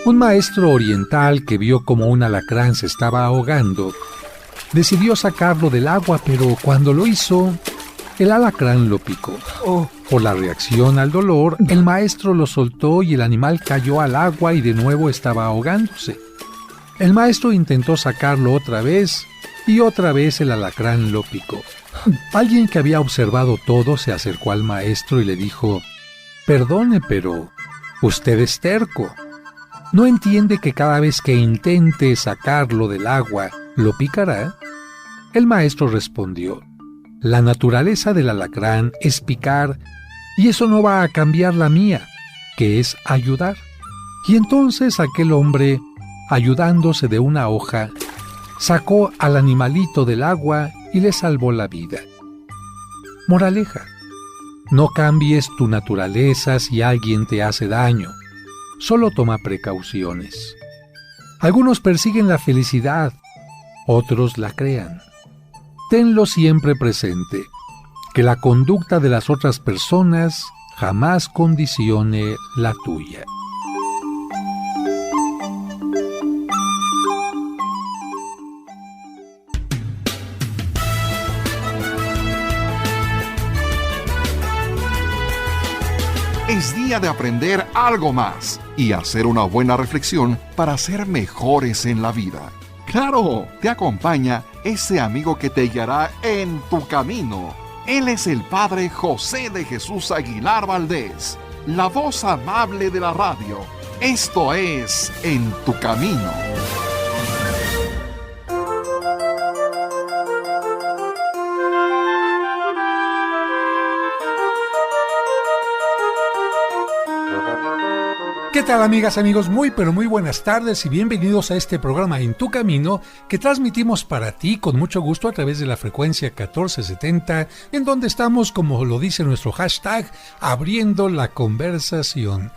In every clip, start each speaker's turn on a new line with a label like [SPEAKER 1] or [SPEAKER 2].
[SPEAKER 1] Un maestro oriental que vio como un alacrán se estaba ahogando, decidió sacarlo del agua, pero cuando lo hizo, el alacrán lo picó. Por la reacción al dolor, el maestro lo soltó y el animal cayó al agua y de nuevo estaba ahogándose. El maestro intentó sacarlo otra vez y otra vez el alacrán lo picó. Alguien que había observado todo se acercó al maestro y le dijo: «Perdone, pero usted es terco. ¿No entiende que cada vez que intente sacarlo del agua, lo picará?» El maestro respondió: «La naturaleza del alacrán es picar, y eso no va a cambiar la mía, que es ayudar». Y entonces aquel hombre, ayudándose de una hoja, sacó al animalito del agua y le salvó la vida. Moraleja: no cambies tu naturaleza si alguien te hace daño. Solo toma precauciones. Algunos persiguen la felicidad, otros la crean. Tenlo siempre presente, que la conducta de las otras personas jamás condicione la tuya.
[SPEAKER 2] Es día de aprender algo más y hacer una buena reflexión para ser mejores en la vida. ¡Claro! Te acompaña ese amigo que te guiará en tu camino. Él es el Padre José de Jesús Aguilar Valdés, la voz amable de la radio. Esto es En tu Camino.
[SPEAKER 1] ¿Qué tal, amigas, amigos? Muy pero muy buenas tardes y bienvenidos a este programa En tu Camino, que transmitimos para ti con mucho gusto a través de la frecuencia 1470, en donde estamos, como lo dice nuestro hashtag, abriendo la conversación.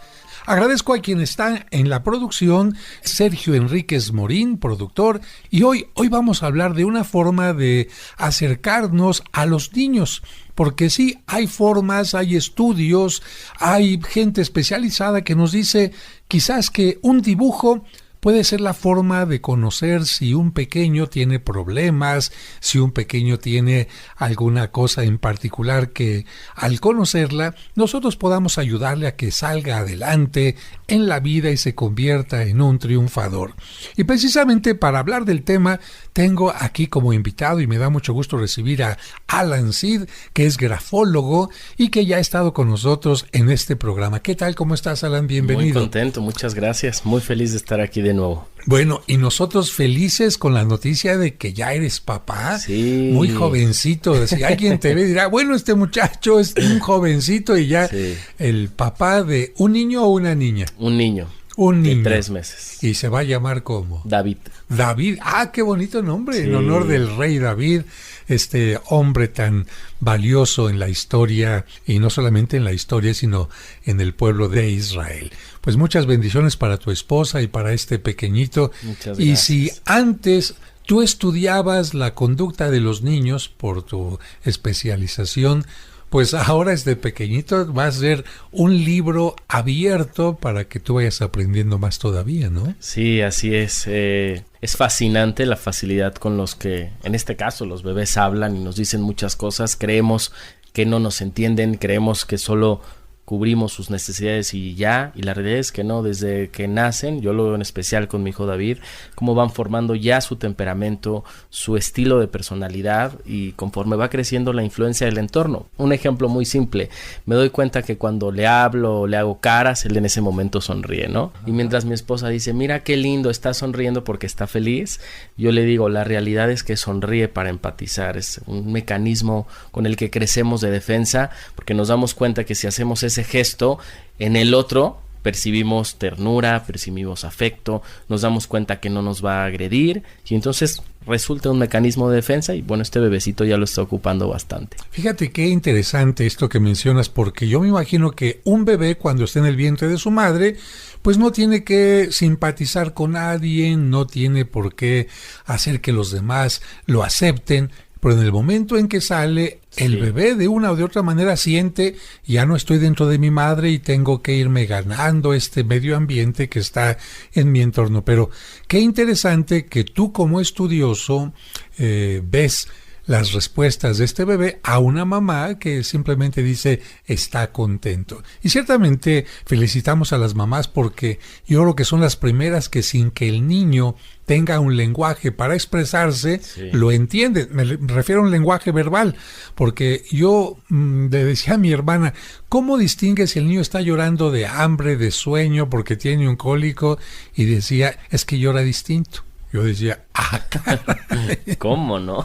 [SPEAKER 1] Agradezco a quien está en la producción, Sergio Enríquez Morín, productor, y hoy vamos a hablar de una forma de acercarnos a los niños, porque sí, hay formas, hay estudios, hay gente especializada que nos dice quizás que un dibujo puede ser la forma de conocer si un pequeño tiene problemas, si un pequeño tiene alguna cosa en particular que al conocerla nosotros podamos ayudarle a que salga adelante en la vida y se convierta en un triunfador. Y precisamente para hablar del tema tengo aquí como invitado, y me da mucho gusto recibir a Alan Cid, que es grafólogo y que ya ha estado con nosotros en este programa. ¿Qué tal? ¿Cómo estás, Alan? Bienvenido.
[SPEAKER 3] Muy contento, muchas gracias. Muy feliz de estar aquí de nuevo.
[SPEAKER 1] Bueno, y nosotros felices con la noticia de que ya eres papá.
[SPEAKER 3] Sí.
[SPEAKER 1] Muy jovencito. Si alguien te ve dirá, bueno, este muchacho es un jovencito y ya
[SPEAKER 3] Sí.
[SPEAKER 1] El papá de un niño o una niña.
[SPEAKER 3] Un niño.
[SPEAKER 1] Un niño.
[SPEAKER 3] De 3 meses.
[SPEAKER 1] ¿Y se va a llamar cómo?
[SPEAKER 3] David.
[SPEAKER 1] David. Ah, qué bonito nombre.
[SPEAKER 3] Sí.
[SPEAKER 1] En honor del rey David, este hombre tan valioso en la historia, y no solamente en la historia, sino en el pueblo de Israel. Pues muchas bendiciones para tu esposa y para este pequeñito.
[SPEAKER 3] Muchas
[SPEAKER 1] Y
[SPEAKER 3] gracias.
[SPEAKER 1] si antes tú estudiabas la conducta de los niños por tu especialización, pues ahora desde pequeñito va a ser un libro abierto para que tú vayas aprendiendo más todavía, ¿no?
[SPEAKER 3] Sí, así es. Es fascinante la facilidad con los que, en este caso, los bebés hablan y nos dicen muchas cosas. Creemos que no nos entienden, creemos que solo cubrimos sus necesidades y ya, y la realidad es que no. Desde que nacen, yo lo veo en especial con mi hijo David, cómo van formando ya su temperamento, su estilo de personalidad, y conforme va creciendo la influencia del entorno. Un ejemplo muy simple: me doy cuenta que cuando le hablo o le hago caras, él en ese momento sonríe, ¿no? Y mientras mi esposa dice, mira qué lindo, está sonriendo porque está feliz, yo le digo, la realidad es que sonríe para empatizar. Es un mecanismo con el que crecemos de defensa, porque nos damos cuenta que si hacemos ese gesto en el otro, percibimos ternura, percibimos afecto, nos damos cuenta que no nos va a agredir, y entonces resulta un mecanismo de defensa. Y bueno, este bebecito ya lo está ocupando bastante.
[SPEAKER 1] Fíjate qué interesante esto que mencionas, porque yo me imagino que un bebé, cuando está en el vientre de su madre, pues no tiene que simpatizar con nadie, no tiene por qué hacer que los demás lo acepten, pero en el momento en que sale, el bebé de una o de otra manera siente, ya no estoy dentro de mi madre y tengo que irme ganando este medio ambiente que está en mi entorno. Pero qué interesante que tú como estudioso ves las respuestas de este bebé a una mamá que simplemente dice está contento. Y ciertamente felicitamos a las mamás porque yo creo que son las primeras que sin que el niño tenga un lenguaje para expresarse, lo entienden. Me refiero a un lenguaje verbal, porque yo le decía a mi hermana, ¿cómo distingue si el niño está llorando de hambre, de sueño, porque tiene un cólico? Y decía, es que llora distinto. Yo decía, caray.
[SPEAKER 3] ¿Cómo no?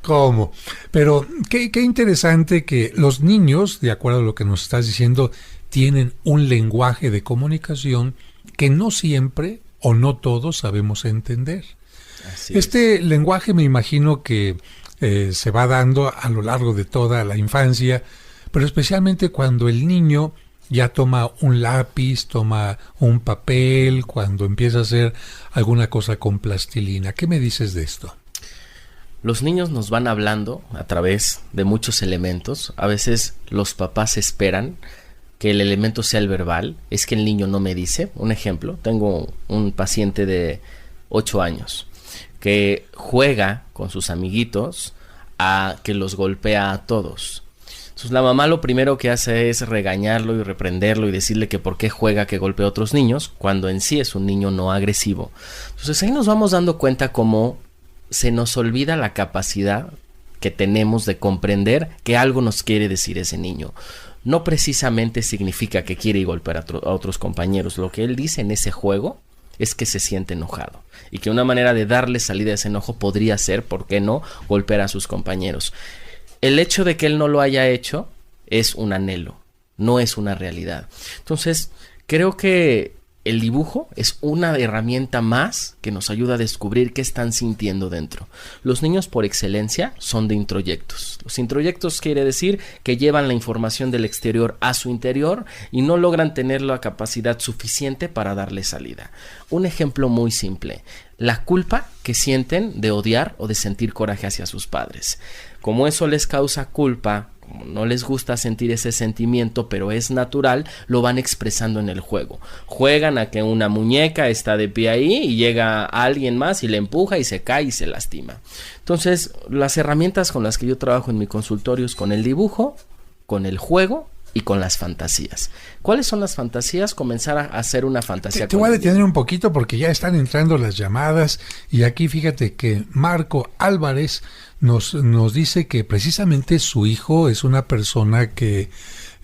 [SPEAKER 1] ¿Cómo? Pero qué interesante que los niños, de acuerdo a lo que nos estás diciendo, tienen un lenguaje de comunicación que no siempre o no todos sabemos entender. Este lenguaje me imagino que se va dando a lo largo de toda la infancia, pero especialmente cuando el niño ya toma un lápiz, toma un papel, cuando empieza a hacer alguna cosa con plastilina. ¿Qué me dices de esto?
[SPEAKER 3] Los niños nos van hablando a través de muchos elementos. A veces los papás esperan que el elemento sea el verbal. Es que el niño no me dice. Un ejemplo, tengo un paciente de 8 años que juega con sus amiguitos a que los golpea a todos. Entonces la mamá lo primero que hace es regañarlo y reprenderlo y decirle que por qué juega que golpea a otros niños, cuando en sí es un niño no agresivo. Entonces ahí nos vamos dando cuenta cómo se nos olvida la capacidad que tenemos de comprender que algo nos quiere decir ese niño. No precisamente significa que quiere golpear a otros compañeros. Lo que él dice en ese juego es que se siente enojado y que una manera de darle salida a ese enojo podría ser, ¿por qué no?, golpear a sus compañeros. El hecho de que él no lo haya hecho es un anhelo, no es una realidad. Entonces, creo que el dibujo es una herramienta más que nos ayuda a descubrir qué están sintiendo dentro. Los niños por excelencia son de introyectos. Los introyectos quiere decir que llevan la información del exterior a su interior y no logran tener la capacidad suficiente para darle salida. Un ejemplo muy simple, la culpa que sienten de odiar o de sentir coraje hacia sus padres. Como eso les causa culpa, como no les gusta sentir ese sentimiento, pero es natural, lo van expresando en el juego. Juegan a que una muñeca está de pie ahí y llega alguien más y le empuja y se cae y se lastima. Entonces, las herramientas con las que yo trabajo en mi consultorio es con el dibujo, con el juego y con las fantasías. ¿Cuáles son las fantasías? Comenzar a hacer una fantasía.
[SPEAKER 1] Te voy a detener un poquito porque ya están entrando las llamadas y aquí fíjate que Marco Álvarez nos dice que precisamente su hijo es una persona que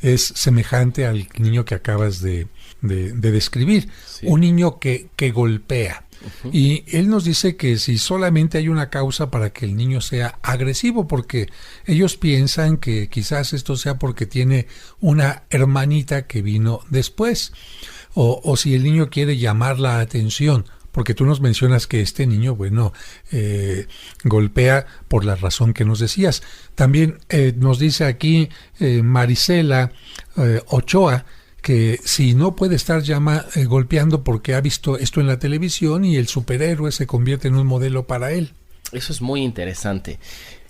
[SPEAKER 1] es semejante al niño que acabas de describir, un niño que golpea. Y él nos dice que si solamente hay una causa para que el niño sea agresivo, porque ellos piensan que quizás esto sea porque tiene una hermanita que vino después, o si el niño quiere llamar la atención, porque tú nos mencionas que este niño, golpea por la razón que nos decías. También nos dice aquí Marisela Ochoa, que si no puede estar golpeando porque ha visto esto en la televisión y el superhéroe se convierte en un modelo para él.
[SPEAKER 3] Eso es muy interesante.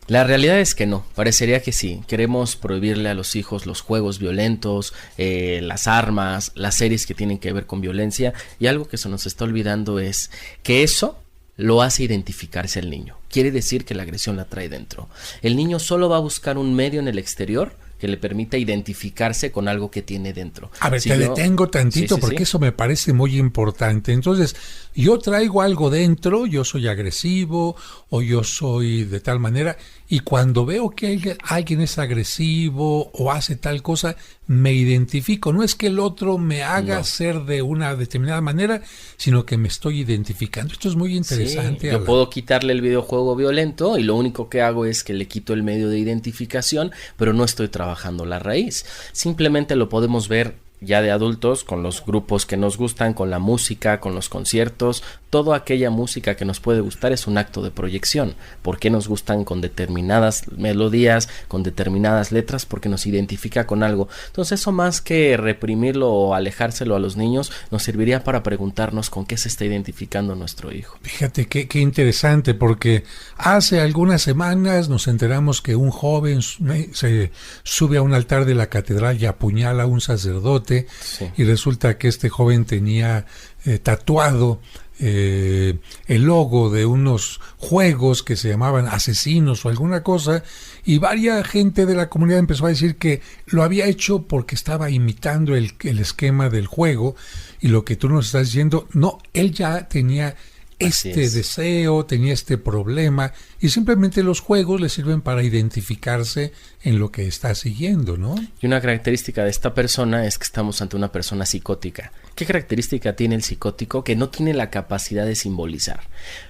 [SPEAKER 3] La realidad es que no, parecería que sí. Queremos prohibirle a los hijos los juegos violentos, las armas, las series que tienen que ver con violencia, y algo que se nos está olvidando es que eso lo hace identificarse el niño. Quiere decir que la agresión la trae dentro. El niño solo va a buscar un medio en el exterior que le permita identificarse con algo que tiene dentro.
[SPEAKER 1] A ver, detengo tantito porque eso me parece muy importante. Entonces, yo traigo algo dentro, yo soy agresivo o yo soy de tal manera, y cuando veo que alguien es agresivo o hace tal cosa, me identifico. No es que el otro me haga ser de una determinada manera, sino que me estoy identificando. Esto es muy interesante.
[SPEAKER 3] Yo puedo quitarle el videojuego violento y lo único que hago es que le quito el medio de identificación, pero no estoy trabajando la raíz. Simplemente lo podemos ver ya de adultos, con los grupos que nos gustan, con la música, con los conciertos, toda aquella música que nos puede gustar es un acto de proyección. ¿Por qué nos gustan con determinadas melodías, con determinadas letras? Porque nos identifica con algo. Entonces eso, más que reprimirlo o alejárselo a los niños, nos serviría para preguntarnos con qué se está identificando nuestro hijo.
[SPEAKER 1] Fíjate qué interesante, porque hace algunas semanas nos enteramos que un joven se sube a un altar de la catedral y apuñala a un sacerdote. Sí. Y resulta que este joven tenía tatuado el logo de unos juegos que se llamaban Asesinos o alguna cosa, y varias gente de la comunidad empezó a decir que lo había hecho porque estaba imitando el esquema del juego. Y lo que tú nos estás diciendo, no, él ya tenía deseo, tenía este problema, y simplemente los juegos le sirven para identificarse en lo que está siguiendo, ¿no?
[SPEAKER 3] Y una característica de esta persona es que estamos ante una persona psicótica. ¿Qué característica tiene el psicótico? Que no tiene la capacidad de simbolizar.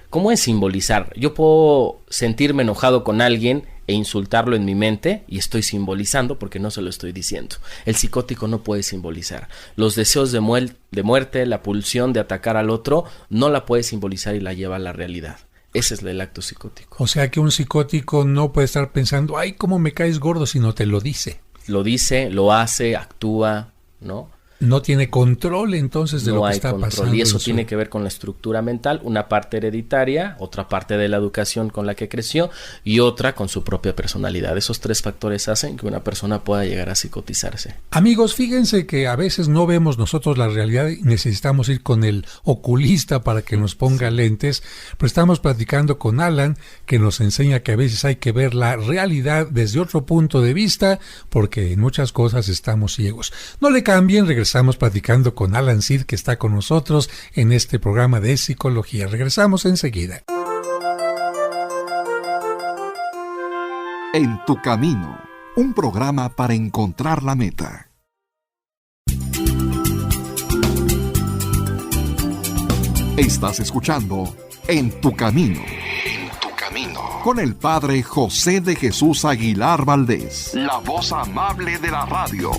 [SPEAKER 3] ¿Cómo es simbolizar? Yo puedo sentirme enojado con alguien e insultarlo en mi mente y estoy simbolizando porque no se lo estoy diciendo. El psicótico no puede simbolizar. Los deseos de muerte, la pulsión de atacar al otro, no la puede simbolizar y la lleva a la realidad. Ese es el acto psicótico.
[SPEAKER 1] O sea que un psicótico no puede estar pensando, ay, cómo me caes gordo, sino te lo dice.
[SPEAKER 3] Lo dice, lo hace, actúa, ¿no?
[SPEAKER 1] No tiene control entonces de lo que está pasando.
[SPEAKER 3] Y eso tiene que ver con la estructura mental, una parte hereditaria, otra parte de la educación con la que creció y otra con su propia personalidad. Esos tres factores hacen que una persona pueda llegar a psicotizarse.
[SPEAKER 1] Amigos, fíjense que a veces no vemos nosotros la realidad y necesitamos ir con el oculista para que nos ponga lentes, pero estamos platicando con Alan, que nos enseña que a veces hay que ver la realidad desde otro punto de vista, porque en muchas cosas estamos ciegos. No le cambien, regresamos platicando con Alan Seed, que está con nosotros en este programa de psicología. Regresamos enseguida.
[SPEAKER 2] En tu camino, un programa para encontrar la meta. Estás escuchando En tu camino. En tu camino. Con el padre José de Jesús Aguilar Valdés, la voz amable de la radio.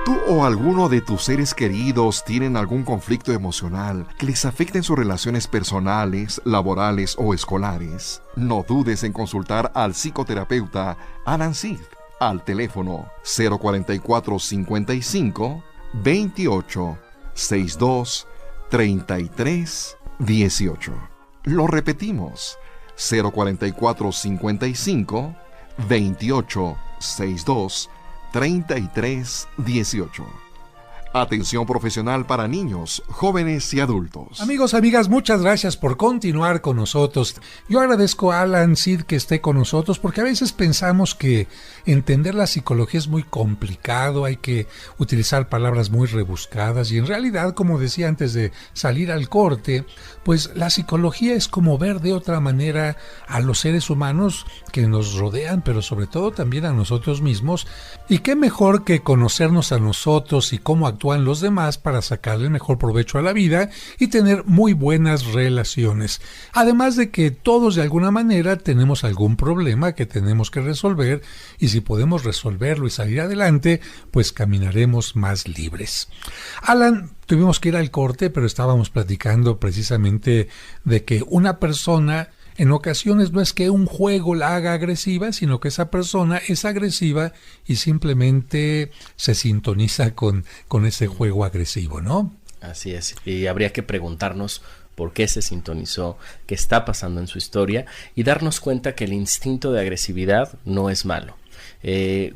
[SPEAKER 2] ¿Tú o alguno de tus seres queridos tienen algún conflicto emocional que les afecte en sus relaciones personales, laborales o escolares? No dudes en consultar al psicoterapeuta Alan Seed al teléfono 044 55 28 62 33 18. Lo repetimos, 044 55 28 62 33 18. Atención profesional para niños, jóvenes y adultos.
[SPEAKER 1] Amigos, amigas, muchas gracias por continuar con nosotros. Yo agradezco a Alan Seed que esté con nosotros, porque a veces pensamos que entender la psicología es muy complicado, hay que utilizar palabras muy rebuscadas, y en realidad, como decía antes de salir al corte, pues la psicología es como ver de otra manera a los seres humanos que nos rodean, pero sobre todo también a nosotros mismos. Y qué mejor que conocernos a nosotros y cómo actúan los demás para sacarle el mejor provecho a la vida y tener muy buenas relaciones. Además de que todos de alguna manera tenemos algún problema que tenemos que resolver, y si podemos resolverlo y salir adelante, pues caminaremos más libres. Alan, tuvimos que ir al corte, pero estábamos platicando precisamente de que una persona en ocasiones no es que un juego la haga agresiva, sino que esa persona es agresiva y simplemente se sintoniza con ese juego agresivo, ¿no?
[SPEAKER 3] Así es, y habría que preguntarnos por qué se sintonizó, qué está pasando en su historia, y darnos cuenta que el instinto de agresividad no es malo.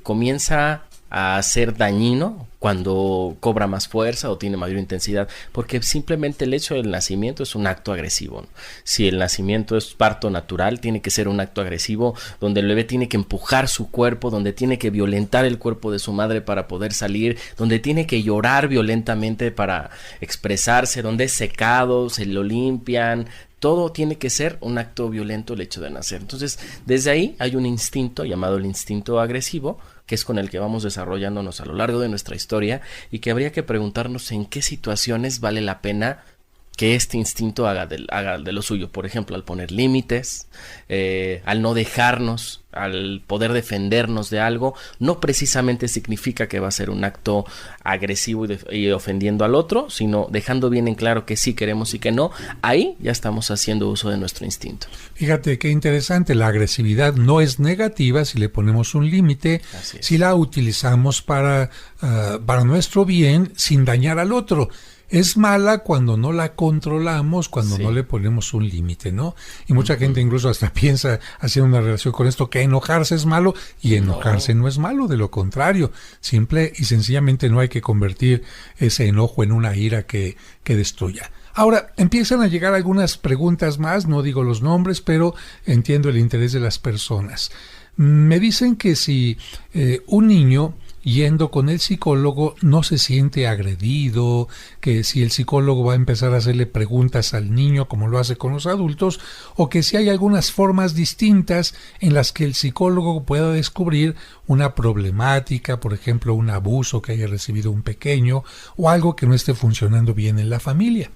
[SPEAKER 3] Comienza a ser dañino cuando cobra más fuerza o tiene mayor intensidad, porque simplemente el hecho del nacimiento es un acto agresivo, ¿no? Si el nacimiento es parto natural, tiene que ser un acto agresivo donde el bebé tiene que empujar su cuerpo, donde tiene que violentar el cuerpo de su madre para poder salir, donde tiene que llorar violentamente para expresarse, donde es secado, se lo limpian. Todo tiene que ser un acto violento el hecho de nacer. Entonces, desde ahí hay un instinto llamado el instinto agresivo, que es con el que vamos desarrollándonos a lo largo de nuestra historia, y que habría que preguntarnos en qué situaciones vale la pena que este instinto haga de lo suyo. Por ejemplo, al poner límites, al no dejarnos, al poder defendernos de algo, no precisamente significa que va a ser un acto agresivo y ofendiendo al otro, sino dejando bien en claro que sí queremos y que no. Ahí ya estamos haciendo uso de nuestro instinto.
[SPEAKER 1] Fíjate qué interesante, la agresividad no es negativa si le ponemos un límite, si la utilizamos para nuestro bien sin dañar al otro. Es mala cuando no la controlamos, cuando no le ponemos un límite, ¿no? Y mucha gente incluso hasta piensa, haciendo una relación con esto, que enojarse es malo, y enojarse no es malo, de lo contrario. Simple y sencillamente no hay que convertir ese enojo en una ira que destruya. Ahora, empiezan a llegar algunas preguntas más, no digo los nombres, pero entiendo el interés de las personas. Me dicen que si un niño yendo con el psicólogo no se siente agredido, que si el psicólogo va a empezar a hacerle preguntas al niño como lo hace con los adultos, o que si hay algunas formas distintas en las que el psicólogo pueda descubrir una problemática, por ejemplo, un abuso que haya recibido un pequeño o algo que no esté funcionando bien en la familia.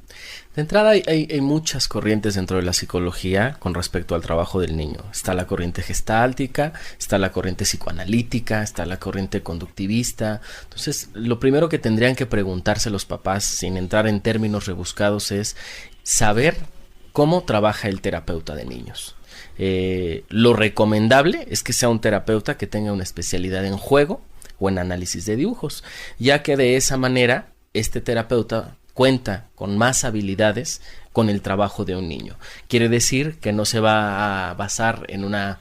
[SPEAKER 3] De entrada hay muchas corrientes dentro de la psicología con respecto al trabajo del niño. Está la corriente gestáltica, está la corriente psicoanalítica, está la corriente conductivista. Entonces, lo primero que tendrían que preguntarse los papás, sin entrar en términos rebuscados, es saber cómo trabaja el terapeuta de niños. Lo recomendable es que sea un terapeuta que tenga una especialidad en juego o en análisis de dibujos, ya que de esa manera este terapeuta cuenta con más habilidades con el trabajo de un niño. Quiere decir que no se va a basar en una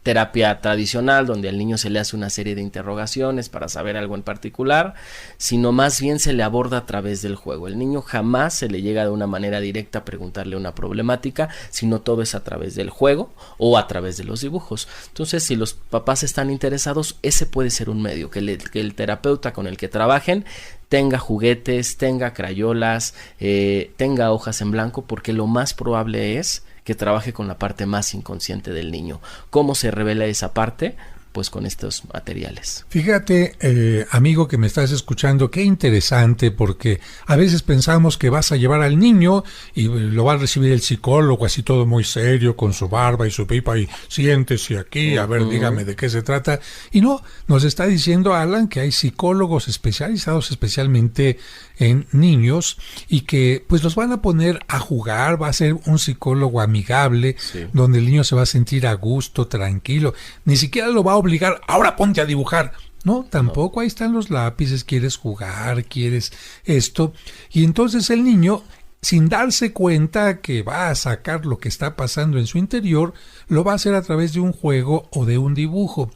[SPEAKER 3] terapia tradicional donde al niño se le hace una serie de interrogaciones para saber algo en particular, sino más bien se le aborda a través del juego. El niño jamás se le llega de una manera directa a preguntarle una problemática, sino todo es a través del juego o a través de los dibujos. Entonces, si los papás están interesados, ese puede ser un medio, que el terapeuta con el que trabajen tenga juguetes, tenga crayolas, tenga hojas en blanco, porque lo más probable es que trabaje con la parte más inconsciente del niño. ¿Cómo se revela esa parte? Pues con estos materiales.
[SPEAKER 1] Fíjate, amigo que me estás escuchando, qué interesante, porque a veces pensamos que vas a llevar al niño y lo va a recibir el psicólogo así todo muy serio, con su barba y su pipa, y siéntese aquí, a ver, dígame de qué se trata. Y no, nos está diciendo Alan que hay psicólogos especializados especialmente en niños y que pues los van a poner a jugar, va a ser un psicólogo amigable, donde el niño se va a sentir a gusto, tranquilo, ni siquiera lo va a obligar, ahora ponte a dibujar. No, tampoco, ahí están los lápices, quieres jugar, quieres esto, y entonces el niño, sin darse cuenta que va a sacar lo que está pasando en su interior, lo va a hacer a través de un juego o de un dibujo.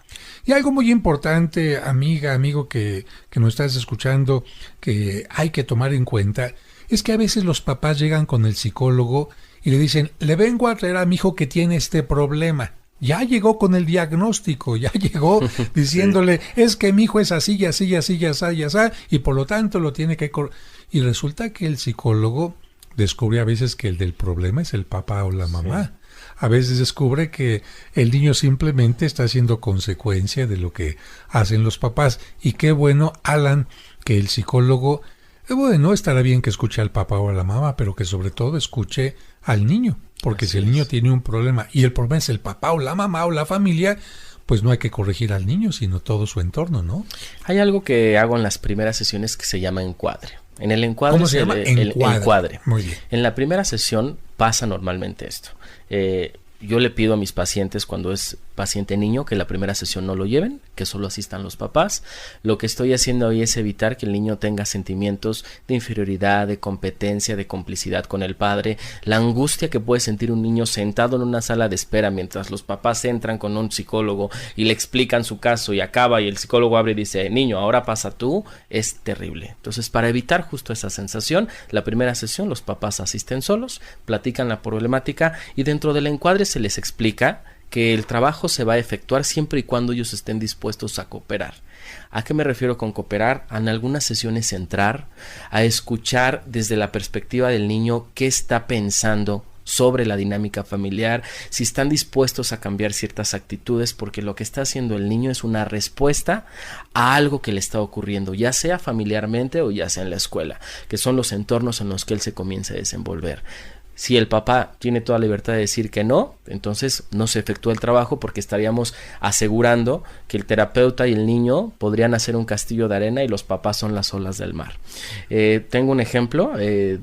[SPEAKER 1] Y algo muy importante, amiga, amigo que nos estás escuchando, que hay que tomar en cuenta, es que a veces los papás llegan con el psicólogo y le dicen, le vengo a traer a mi hijo que tiene este problema. Ya llegó con el diagnóstico, ya llegó diciéndole, es que mi hijo es así, y así, y así, y así, y así, y por lo tanto lo tiene que... Y resulta que el psicólogo descubre a veces que el del problema es el papá o la mamá. A veces descubre que el niño simplemente está siendo consecuencia de lo que hacen los papás. Y qué bueno, Alan, que el psicólogo, bueno, estará bien que escuche al papá o a la mamá, pero que sobre todo escuche al niño. Porque si el niño tiene un problema y el problema es el papá o la mamá o la familia, pues no hay que corregir al niño, sino todo su entorno, ¿no?
[SPEAKER 3] Hay algo que hago en las primeras sesiones que se llama encuadre. En el encuadre,
[SPEAKER 1] ¿cómo se llama?
[SPEAKER 3] Encuadre.
[SPEAKER 1] Muy bien.
[SPEAKER 3] En la primera sesión pasa normalmente esto. Yo le pido a mis pacientes, cuando es paciente niño, que la primera sesión no lo lleven, que solo asistan los papás. Lo que estoy haciendo hoy es evitar que el niño tenga sentimientos de inferioridad, de competencia, de complicidad con el padre, la angustia que puede sentir un niño sentado en una sala de espera mientras los papás entran con un psicólogo y le explican su caso y acaba y el psicólogo abre y dice, niño, ahora pasa tú, es terrible. Entonces, para evitar justo esa sensación, la primera sesión los papás asisten solos, platican la problemática y dentro del encuadre se les explica que el trabajo se va a efectuar siempre y cuando ellos estén dispuestos a cooperar. ¿A qué me refiero con cooperar? En algunas sesiones entrar a escuchar desde la perspectiva del niño qué está pensando sobre la dinámica familiar, si están dispuestos a cambiar ciertas actitudes, porque lo que está haciendo el niño es una respuesta a algo que le está ocurriendo, ya sea familiarmente o ya sea en la escuela, que son los entornos en los que él se comienza a desenvolver. Si el papá tiene toda la libertad de decir que no, entonces no se efectúa el trabajo, porque estaríamos asegurando que el terapeuta y el niño podrían hacer un castillo de arena y los papás son las olas del mar. Tengo un ejemplo,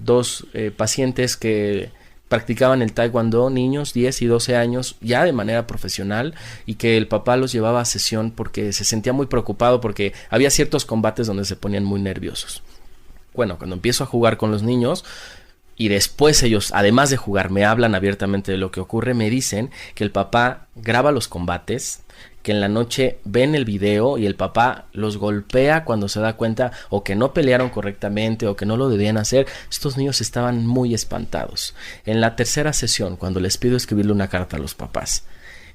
[SPEAKER 3] dos pacientes que practicaban el taekwondo, niños 10 y 12 años, ya de manera profesional, y que el papá los llevaba a sesión porque se sentía muy preocupado, porque había ciertos combates donde se ponían muy nerviosos. Bueno, cuando empiezo a jugar con los niños, y después ellos, además de jugar, me hablan abiertamente de lo que ocurre, me dicen que el papá graba los combates, que en la noche ven el video y el papá los golpea cuando se da cuenta o que no pelearon correctamente o que no lo debían hacer. Estos niños estaban muy espantados. En la tercera sesión, cuando les pido escribirle una carta a los papás,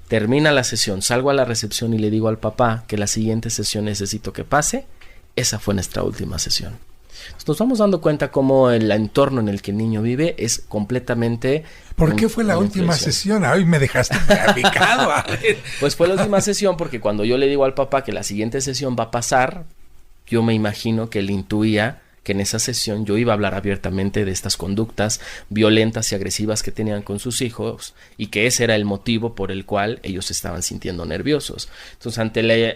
[SPEAKER 3] termina la sesión, salgo a la recepción y le digo al papá que la siguiente sesión necesito que pase. Esa fue nuestra última sesión. Nos vamos dando cuenta cómo el entorno en el que el niño vive es completamente...
[SPEAKER 1] ¿Por qué fue la última sesión? Ay, me dejaste picado.
[SPEAKER 3] Pues fue la última sesión porque cuando yo le digo al papá que la siguiente sesión va a pasar, yo me imagino que él intuía que en esa sesión yo iba a hablar abiertamente de estas conductas violentas y agresivas que tenían con sus hijos, y que ese era el motivo por el cual ellos se estaban sintiendo nerviosos. Entonces,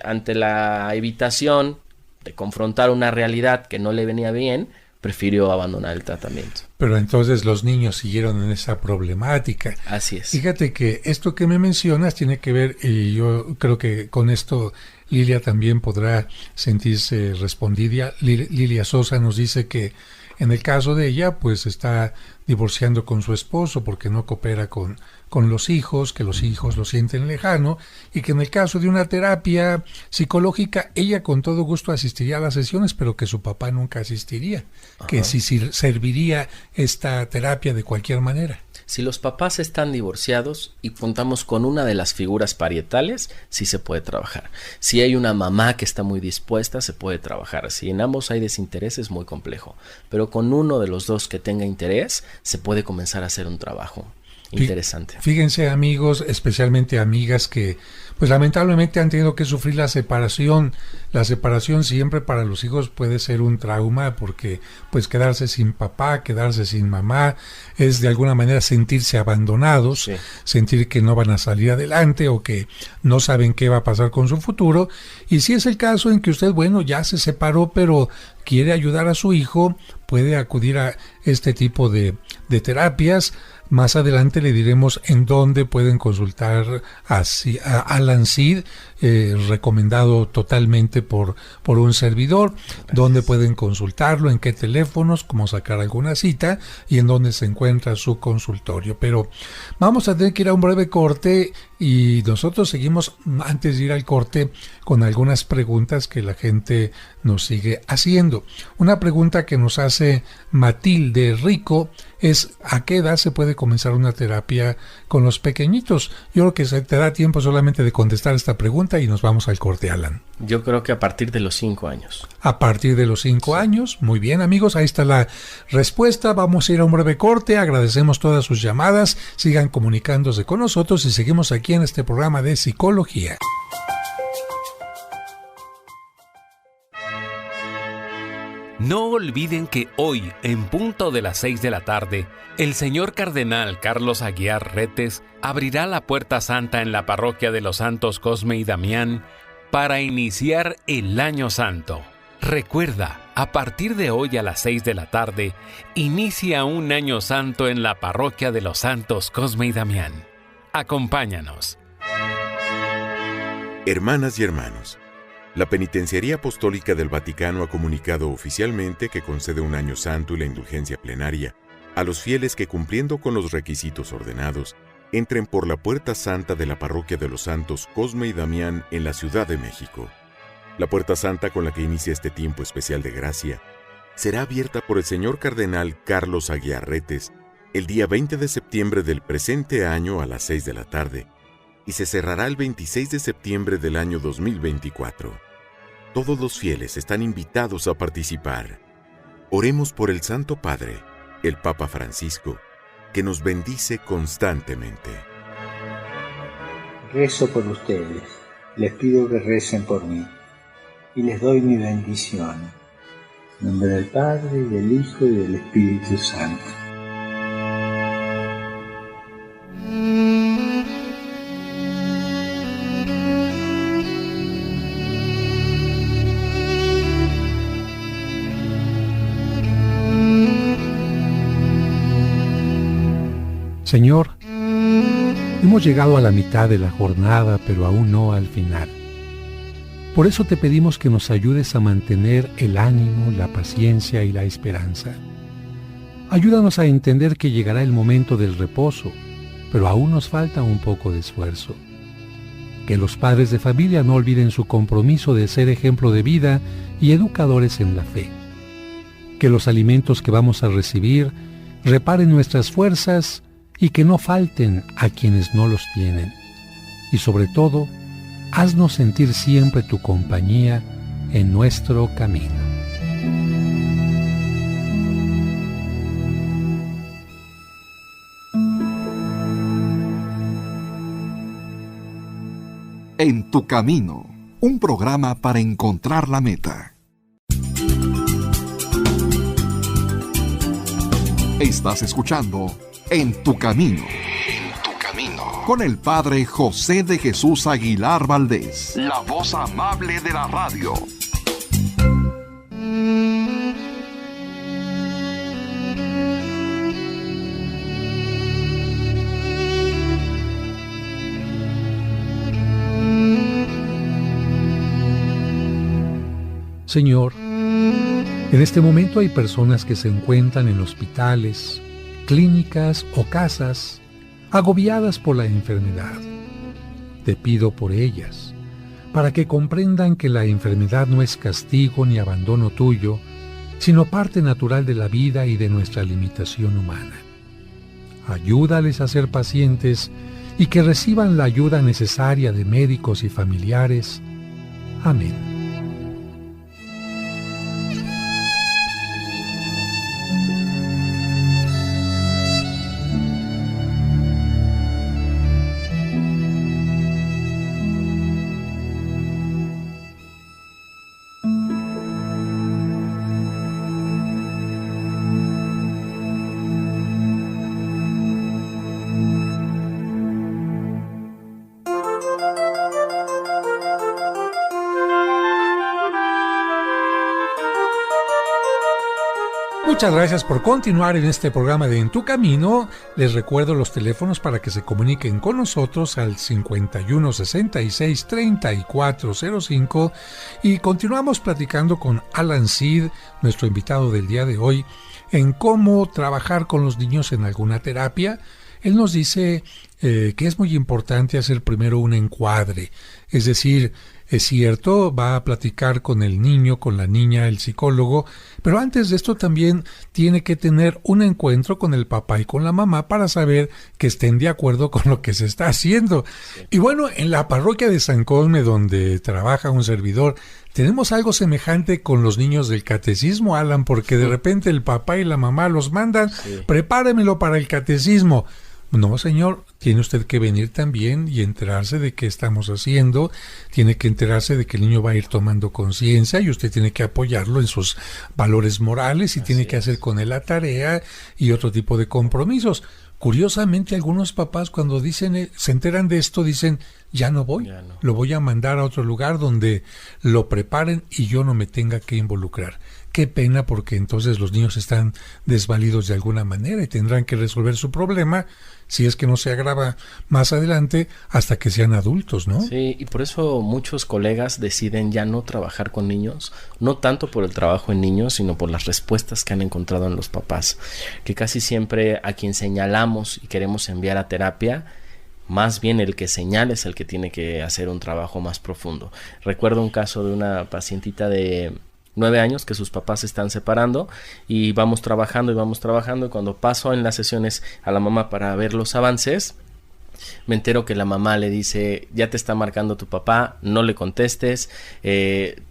[SPEAKER 3] ante la evitación de confrontar una realidad que no le venía bien, prefirió abandonar el tratamiento.
[SPEAKER 1] Pero entonces los niños siguieron en esa problemática.
[SPEAKER 3] Así es.
[SPEAKER 1] Fíjate que esto que me mencionas tiene que ver, y yo creo que con esto Lilia también podrá sentirse respondida. Lilia Sosa nos dice que en el caso de ella, pues está divorciando con su esposo porque no coopera con los hijos, que los hijos lo sienten lejano, y que en el caso de una terapia psicológica, ella con todo gusto asistiría a las sesiones, pero que su papá nunca asistiría. Ajá. Que si serviría esta terapia de cualquier manera.
[SPEAKER 3] Si los papás están divorciados y contamos con una de las figuras parietales, sí se puede trabajar. Si hay una mamá que está muy dispuesta, se puede trabajar. Si en ambos hay desinterés, es muy complejo. Pero con uno de los dos que tenga interés, se puede comenzar a hacer un trabajo interesante.
[SPEAKER 1] Fíjense, amigos, especialmente amigas que pues lamentablemente han tenido que sufrir la separación. La separación siempre para los hijos puede ser un trauma, porque pues quedarse sin papá, quedarse sin mamá, es de alguna manera sentirse abandonados, sí. Sentir que no van a salir adelante o que no saben qué va a pasar con su futuro. Y si es el caso en que usted, bueno, ya se separó, pero quiere ayudar a su hijo, puede acudir a este tipo de terapias. Más adelante le diremos en dónde pueden consultar a Alan Seed, recomendado totalmente por un servidor. Gracias. Dónde pueden consultarlo, en qué teléfonos, cómo sacar alguna cita y en dónde se encuentra su consultorio. Pero vamos a tener que ir a un breve corte y nosotros seguimos antes de ir al corte con algunas preguntas que la gente nos sigue haciendo. Una pregunta que nos hace Matilde Rico es: ¿a qué edad se puede comenzar una terapia con los pequeñitos? Yo creo que se te da tiempo solamente de contestar esta pregunta y nos vamos al corte, Alan.
[SPEAKER 3] Yo creo que a partir de los 5 años.
[SPEAKER 1] A partir de los 5 años. Muy bien, amigos, ahí está la respuesta. Vamos a ir a un breve corte. Agradecemos todas sus llamadas. Sigan comunicándose con nosotros y seguimos aquí en este programa de psicología.
[SPEAKER 4] No olviden que hoy, en punto de las 6 de la tarde, el señor cardenal Carlos Aguiar Retes abrirá la Puerta Santa en la parroquia de los Santos Cosme y Damián para iniciar el Año Santo. Recuerda, a partir de hoy a las 6 de la tarde, inicia un Año Santo en la parroquia de los Santos Cosme y Damián. Acompáñanos.
[SPEAKER 5] Hermanas y hermanos, la Penitenciaría Apostólica del Vaticano ha comunicado oficialmente que concede un Año Santo y la indulgencia plenaria a los fieles que, cumpliendo con los requisitos ordenados, entren por la Puerta Santa de la Parroquia de los Santos Cosme y Damián en la Ciudad de México. La Puerta Santa con la que inicia este tiempo especial de gracia será abierta por el señor cardenal Carlos Aguiar Retes el día 20 de septiembre del presente año a las 6 de la tarde y se cerrará el 26 de septiembre del año 2024. Todos los fieles están invitados a participar. Oremos por el Santo Padre, el Papa Francisco, que nos bendice constantemente.
[SPEAKER 6] Rezo por ustedes, les pido que recen por mí y les doy mi bendición. En nombre del Padre, y del Hijo, y del Espíritu Santo.
[SPEAKER 1] Señor, hemos llegado a la mitad de la jornada, pero aún no al final. Por eso te pedimos que nos ayudes a mantener el ánimo, la paciencia y la esperanza. Ayúdanos a entender que llegará el momento del reposo, pero aún nos falta un poco de esfuerzo. Que los padres de familia no olviden su compromiso de ser ejemplo de vida y educadores en la fe. Que los alimentos que vamos a recibir reparen nuestras fuerzas y que no falten a quienes no los tienen. Y sobre todo, haznos sentir siempre tu compañía en nuestro camino.
[SPEAKER 2] En tu camino, un programa para encontrar la meta. Estás escuchando En tu camino. En tu camino. Con el Padre José de Jesús Aguilar Valdés, la voz amable de la radio.
[SPEAKER 1] Señor, en este momento hay personas que se encuentran en hospitales, clínicas o casas, agobiadas por la enfermedad. Te pido por ellas, para que comprendan que la enfermedad no es castigo ni abandono tuyo, sino parte natural de la vida y de nuestra limitación humana. Ayúdales a ser pacientes y que reciban la ayuda necesaria de médicos y familiares. Amén. Muchas gracias por continuar en este programa de En tu Camino. Les recuerdo los teléfonos para que se comuniquen con nosotros al 51 66 3405 y continuamos platicando con Alan Seed, nuestro invitado del día de hoy, en cómo trabajar con los niños en alguna terapia. Él nos dice que es muy importante hacer primero un encuadre, es decir, es cierto, va a platicar con el niño, con la niña, el psicólogo, pero antes de esto también tiene que tener un encuentro con el papá y con la mamá para saber que estén de acuerdo con lo que se está haciendo. Y bueno, en la parroquia de San Cosme, donde trabaja un servidor, tenemos algo semejante con los niños del catecismo, Alan, porque de repente el papá y la mamá los mandan, prepáremelo para el catecismo. No, señor, tiene usted que venir también y enterarse de qué estamos haciendo, tiene que enterarse de que el niño va a ir tomando conciencia y usted tiene que apoyarlo en sus valores morales y tiene que hacer con él la tarea y otro tipo de compromisos. Curiosamente, algunos papás cuando dicen se enteran de esto dicen, ya no voy, lo voy a mandar a otro lugar donde lo preparen y yo no me tenga que involucrar. Qué pena, porque entonces los niños están desvalidos de alguna manera y tendrán que resolver su problema, si es que no se agrava más adelante, hasta que sean adultos, ¿no?
[SPEAKER 3] Sí, y por eso muchos colegas deciden ya no trabajar con niños, no tanto por el trabajo en niños, sino por las respuestas que han encontrado en los papás, que casi siempre a quien señalamos y queremos enviar a terapia, más bien el que señala es el que tiene que hacer un trabajo más profundo. Recuerdo un caso de una pacientita de 9 años que sus papás se están separando y vamos trabajando y cuando paso en las sesiones a la mamá para ver los avances, Me entero que la mamá le dice, ya te está marcando tu papá, no le contestes,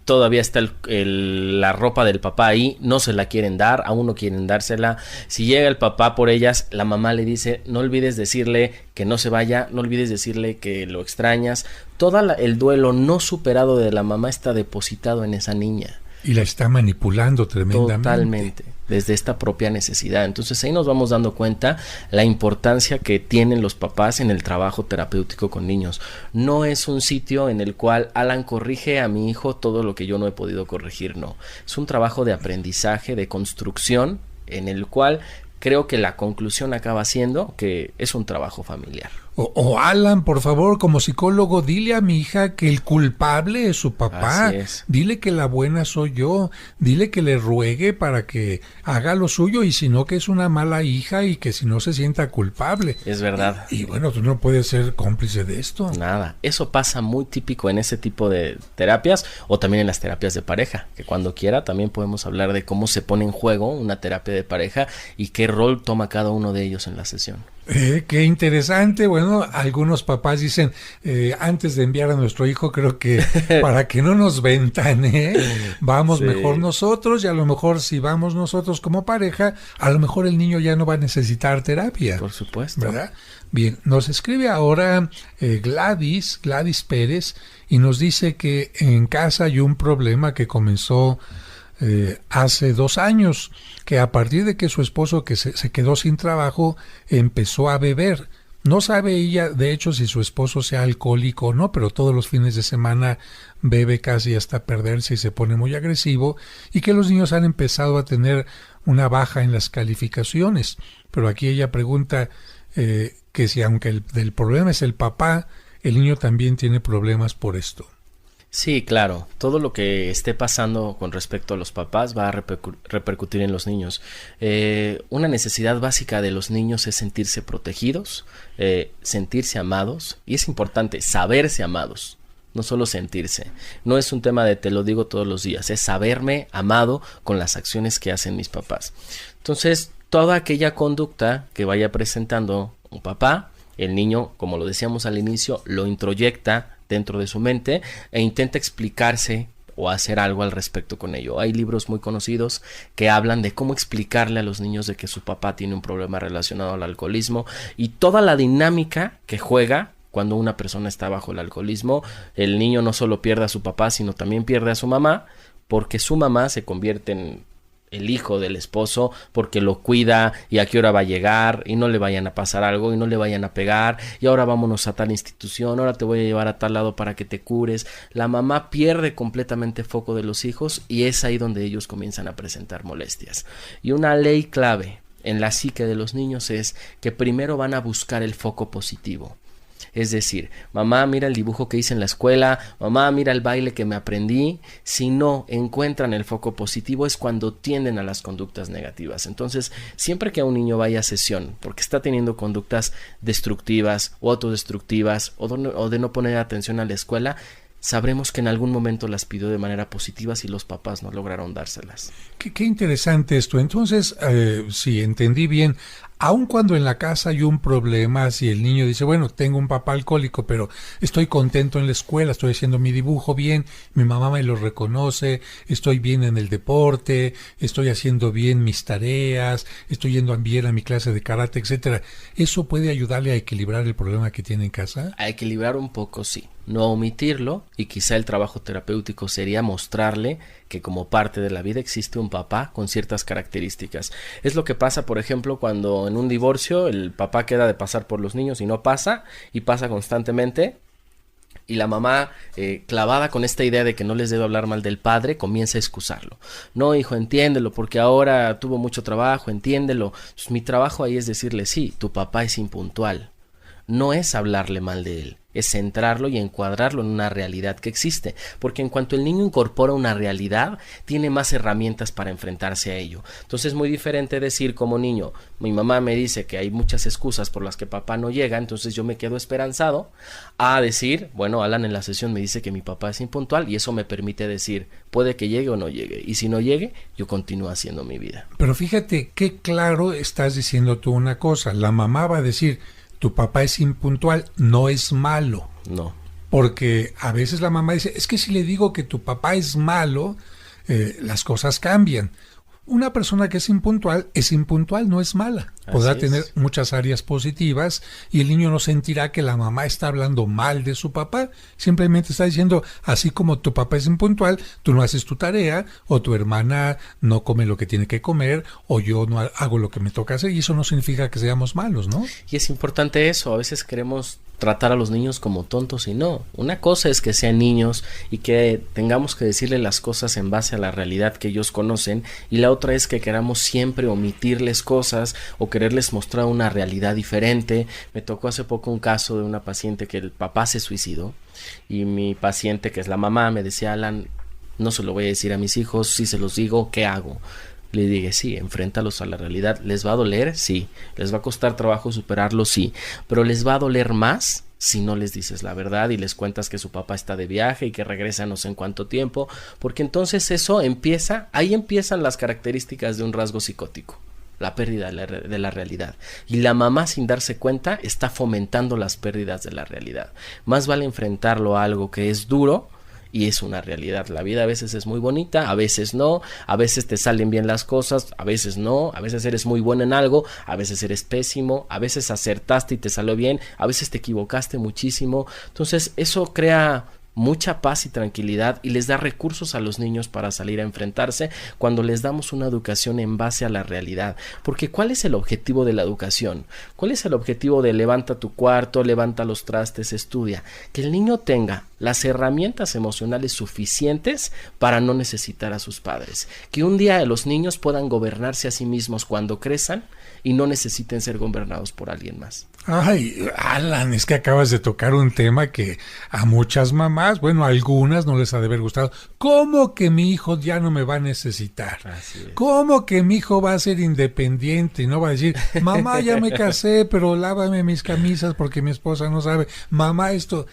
[SPEAKER 3] todavía está la ropa del papá ahí, no se la quieren dar, aún no quieren dársela. Si llega el papá por ellas, la mamá le dice, no olvides decirle que no se vaya, no olvides decirle que lo extrañas. Todo el duelo no superado de la mamá está depositado en esa niña.
[SPEAKER 1] Y la está manipulando tremendamente.
[SPEAKER 3] Totalmente, desde esta propia necesidad. Entonces ahí nos vamos dando cuenta la importancia que tienen los papás en el trabajo terapéutico con niños. No es un sitio en el cual Alan corrige a mi hijo todo lo que yo no he podido corregir, no. Es un trabajo de aprendizaje, de construcción, en el cual creo que la conclusión acaba siendo que es un trabajo familiar.
[SPEAKER 1] O Alan, por favor, como psicólogo, dile a mi hija que el culpable es su papá.
[SPEAKER 3] Así es.
[SPEAKER 1] Dile que la buena soy yo. Dile que le ruegue para que haga lo suyo y si no, que es una mala hija y que si no se sienta culpable.
[SPEAKER 3] Es verdad.
[SPEAKER 1] Y bueno, tú no puedes ser cómplice de esto.
[SPEAKER 3] Nada. Eso pasa muy típico en ese tipo de terapias o también en las terapias de pareja, que cuando quiera también podemos hablar de cómo se pone en juego una terapia de pareja y qué rol toma cada uno de ellos en la sesión.
[SPEAKER 1] Qué interesante. Bueno, algunos papás dicen, antes de enviar a nuestro hijo, creo que para que no nos ventane, vamos
[SPEAKER 3] Sí.
[SPEAKER 1] mejor nosotros, y a lo mejor si vamos nosotros como pareja, a lo mejor el niño ya no va a necesitar terapia.
[SPEAKER 3] Por supuesto.
[SPEAKER 1] ¿Verdad? Bien, nos escribe ahora Gladys Pérez, y nos dice que en casa hay un problema que comenzó hace 2 años, que a partir de que su esposo que se quedó sin trabajo, empezó a beber. No sabe ella, de hecho, si su esposo sea alcohólico o no, pero todos los fines de semana bebe casi hasta perderse y se pone muy agresivo, y que los niños han empezado a tener una baja en las calificaciones. Pero aquí ella pregunta que si aunque el problema es el papá, el niño también tiene problemas por esto.
[SPEAKER 3] Sí, claro. Todo lo que esté pasando con respecto a los papás va a repercutir en los niños. Una necesidad básica de los niños es sentirse protegidos, sentirse amados, y es importante saberse amados, no solo sentirse. No es un tema de te lo digo todos los días, es saberme amado con las acciones que hacen mis papás. Entonces, toda aquella conducta que vaya presentando un papá, el niño, como lo decíamos al inicio, lo introyecta dentro de su mente e intenta explicarse o hacer algo al respecto con ello. Hay libros muy conocidos que hablan de cómo explicarle a los niños de que su papá tiene un problema relacionado al alcoholismo y toda la dinámica que juega cuando una persona está bajo el alcoholismo. El niño no solo pierde a su papá, sino también pierde a su mamá, porque su mamá se convierte en el hijo del esposo, porque lo cuida y a qué hora va a llegar y no le vayan a pasar algo y no le vayan a pegar y ahora vámonos a tal institución, ahora te voy a llevar a tal lado para que te cures. La mamá pierde completamente foco de los hijos y es ahí donde ellos comienzan a presentar molestias. Y una ley clave en la psique de los niños es que primero van a buscar el foco positivo. Es decir, mamá, mira el dibujo que hice en la escuela, mamá, mira el baile que me aprendí. Si no encuentran el foco positivo es cuando tienden a las conductas negativas. Entonces, siempre que a un niño vaya a sesión porque está teniendo conductas destructivas o autodestructivas o de no poner atención a la escuela, sabremos que en algún momento las pidió de manera positiva si los papás no lograron dárselas.
[SPEAKER 1] Qué interesante esto. Entonces, si entendí bien, aun cuando en la casa hay un problema, si el niño dice, bueno, tengo un papá alcohólico, pero estoy contento en la escuela, estoy haciendo mi dibujo bien, mi mamá me lo reconoce, estoy bien en el deporte, estoy haciendo bien mis tareas, estoy yendo bien a mi clase de karate, etcétera, ¿eso puede ayudarle a equilibrar el problema que tiene en casa?
[SPEAKER 3] A equilibrar un poco, sí. No omitirlo, y quizá el trabajo terapéutico sería mostrarle que como parte de la vida existe un papá con ciertas características. Es lo que pasa, por ejemplo, cuando en un divorcio el papá queda de pasar por los niños y no pasa, y pasa constantemente, y la mamá, clavada con esta idea de que no les debe hablar mal del padre, comienza a excusarlo. No, hijo, entiéndelo, porque ahora tuvo mucho trabajo, entiéndelo. Pues mi trabajo ahí es decirle, sí, tu papá es impuntual. No es hablarle mal de él, es centrarlo y encuadrarlo en una realidad que existe, porque en cuanto el niño incorpora una realidad, tiene más herramientas para enfrentarse a ello. Entonces es muy diferente decir como niño, mi mamá me dice que hay muchas excusas por las que papá no llega, entonces yo me quedo esperanzado, a decir, bueno, Alan en la sesión me dice que mi papá es impuntual y eso me permite decir, puede que llegue o no llegue, y si no llegue, yo continúo haciendo mi vida.
[SPEAKER 1] Pero fíjate qué claro estás diciendo tú una cosa, la mamá va a decir, tu papá es impuntual, no es malo.
[SPEAKER 3] No.
[SPEAKER 1] Porque a veces la mamá dice, es que si le digo que tu papá es malo, las cosas cambian. Una persona que es impuntual, no es mala. Podrá tener muchas áreas positivas y el niño no sentirá que la mamá está hablando mal de su papá. Simplemente está diciendo, así como tu papá es impuntual, tú no haces tu tarea, o tu hermana no come lo que tiene que comer, o yo no hago lo que me toca hacer, y eso no significa que seamos malos, ¿no?
[SPEAKER 3] Y es importante eso, a veces queremos tratar a los niños como tontos y no. Una cosa es que sean niños y que tengamos que decirle las cosas en base a la realidad que ellos conocen, y la otra es que queramos siempre omitirles cosas o quererles mostrar una realidad diferente. Me tocó hace poco un caso de una paciente que el papá se suicidó y mi paciente, que es la mamá, me decía, Alan, no se lo voy a decir a mis hijos, si se los digo, ¿qué hago? Le dije, sí, enfréntalos a la realidad. ¿Les va a doler? Sí. ¿Les va a costar trabajo superarlo? Sí. Pero les va a doler más si no les dices la verdad y les cuentas que su papá está de viaje y que regresa no sé en cuánto tiempo, porque entonces ahí empiezan las características de un rasgo psicótico, la pérdida de la realidad. Y la mamá, sin darse cuenta, está fomentando las pérdidas de la realidad. Más vale enfrentarlo a algo que es duro, y es una realidad. La vida a veces es muy bonita, a veces no, a veces te salen bien las cosas, a veces no, a veces eres muy bueno en algo, a veces eres pésimo, a veces acertaste y te salió bien, a veces te equivocaste muchísimo. Entonces eso crea mucha paz y tranquilidad y les da recursos a los niños para salir a enfrentarse cuando les damos una educación en base a la realidad. Porque ¿cuál es el objetivo de la educación? ¿Cuál es el objetivo de levanta tu cuarto, levanta los trastes, estudia? Que el niño tenga las herramientas emocionales suficientes para no necesitar a sus padres. Que un día los niños puedan gobernarse a sí mismos cuando crezcan y no necesiten ser gobernados por alguien más.
[SPEAKER 1] Ay, Alan, es que acabas de tocar un tema que a muchas mamás, bueno, a algunas no les ha de haber gustado. ¿Cómo que mi hijo ya no me va a necesitar? ¿Cómo que mi hijo va a ser independiente y no va a decir, mamá, ya me casé, pero lávame mis camisas porque mi esposa no sabe? Mamá, esto,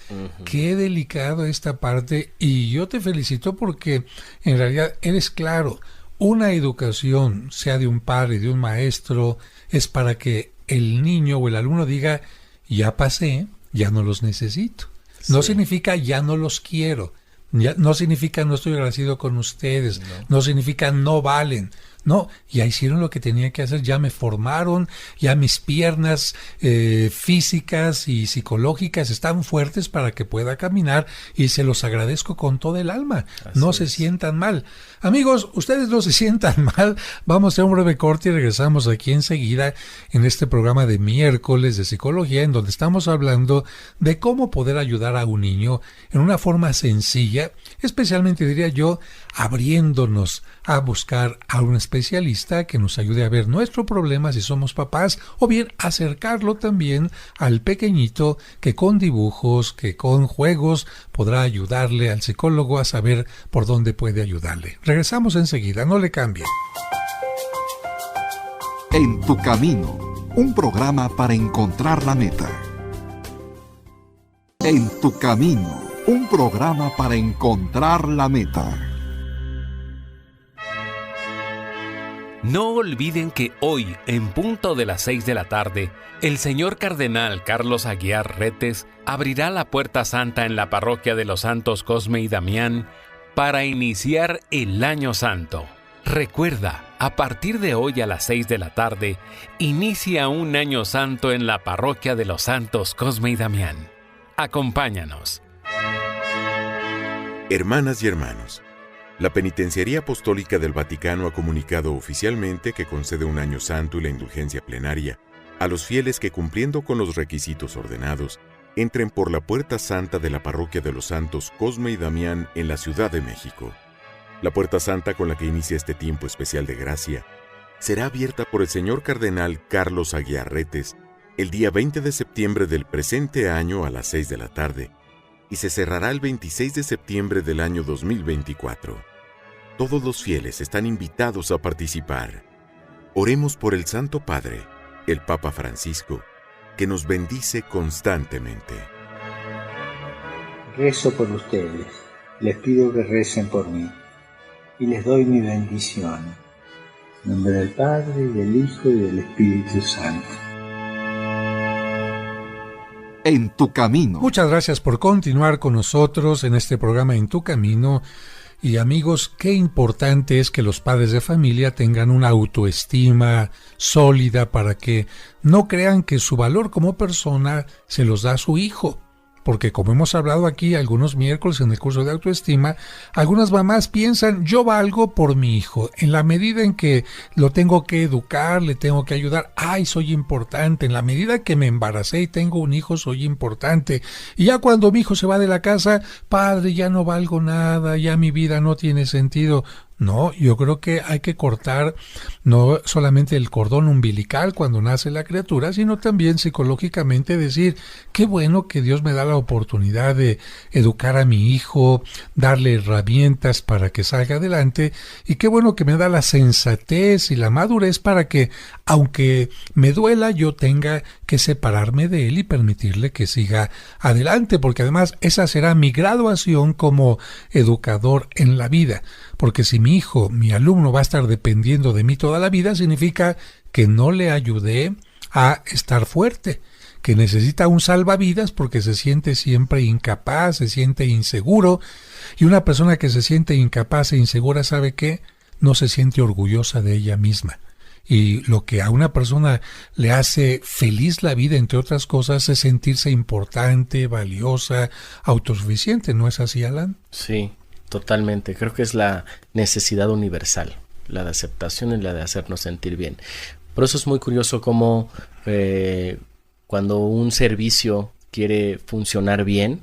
[SPEAKER 1] qué delicado esta parte, y yo te felicito porque en realidad eres claro. Una educación, sea de un padre, de un maestro, es para que el niño o el alumno diga, ya pasé, ya no los necesito. No significa ya no los quiero, no significa no estoy agradecido con ustedes, no significa no valen. No, ya hicieron lo que tenían que hacer, ya me formaron, ya mis piernas físicas y psicológicas están fuertes para que pueda caminar, y se los agradezco con toda el alma. No se sientan mal. Amigos, ustedes no se sientan mal. Vamos a hacer un breve corte y regresamos aquí enseguida en este programa de miércoles de psicología, en donde estamos hablando de cómo poder ayudar a un niño en una forma sencilla, especialmente diría yo, abriéndonos a buscar a un especialista que nos ayude a ver nuestro problema si somos papás, o bien acercarlo también al pequeñito que con dibujos, que con juegos podrá ayudarle al psicólogo a saber por dónde puede ayudarle. Regresamos enseguida, no le cambien.
[SPEAKER 2] En tu camino, un programa para encontrar la meta. En tu camino, un programa para encontrar la meta.
[SPEAKER 4] No olviden que hoy, en punto de las 6 de la tarde, el señor cardenal Carlos Aguiar Retes abrirá la Puerta Santa en la parroquia de los Santos Cosme y Damián para iniciar el Año Santo. Recuerda, a partir de hoy a las 6 de la tarde, inicia un Año Santo en la parroquia de los Santos Cosme y Damián. Acompáñanos.
[SPEAKER 5] Hermanas y hermanos, la Penitenciaría Apostólica del Vaticano ha comunicado oficialmente que concede un Año Santo y la indulgencia plenaria a los fieles que, cumpliendo con los requisitos ordenados, entren por la Puerta Santa de la Parroquia de los Santos Cosme y Damián en la Ciudad de México. La Puerta Santa con la que inicia este tiempo especial de gracia será abierta por el señor cardenal Carlos Aguiar Retes el día 20 de septiembre del presente año a las 6 de la tarde y se cerrará el 26 de septiembre del año 2024. Todos los fieles están invitados a participar. Oremos por el Santo Padre, el Papa Francisco, que nos bendice constantemente.
[SPEAKER 6] Rezo por ustedes, les pido que recen por mí, y les doy mi bendición. En nombre del Padre, y del Hijo, y del Espíritu Santo.
[SPEAKER 2] En tu camino.
[SPEAKER 1] Muchas gracias por continuar con nosotros en este programa En tu camino. Y amigos, qué importante es que los padres de familia tengan una autoestima sólida para que no crean que su valor como persona se los da su hijo. Porque como hemos hablado aquí algunos miércoles en el curso de autoestima, algunas mamás piensan, yo valgo por mi hijo. En la medida en que lo tengo que educar, le tengo que ayudar, ¡ay, soy importante! En la medida que me embaracé y tengo un hijo, soy importante. Y ya cuando mi hijo se va de la casa, padre, ya no valgo nada, ya mi vida no tiene sentido. No, yo creo que hay que cortar no solamente el cordón umbilical cuando nace la criatura, sino también psicológicamente decir, qué bueno que Dios me da la oportunidad de educar a mi hijo, darle herramientas para que salga adelante, y qué bueno que me da la sensatez y la madurez para que, aunque me duela, yo tenga que separarme de él y permitirle que siga adelante, porque además esa será mi graduación como educador en la vida. Porque si mi hijo, mi alumno, va a estar dependiendo de mí toda la vida, significa que no le ayudé a estar fuerte, que necesita un salvavidas porque se siente siempre incapaz, se siente inseguro. Y una persona que se siente incapaz e insegura, ¿sabe qué? No se siente orgullosa de ella misma. Y lo que a una persona le hace feliz la vida, entre otras cosas, es sentirse importante, valiosa, autosuficiente. ¿No es así, Alan?
[SPEAKER 3] Sí. Totalmente, creo que es la necesidad universal, la de aceptación y la de hacernos sentir bien. Por eso es muy curioso cómo cuando un servicio quiere funcionar bien,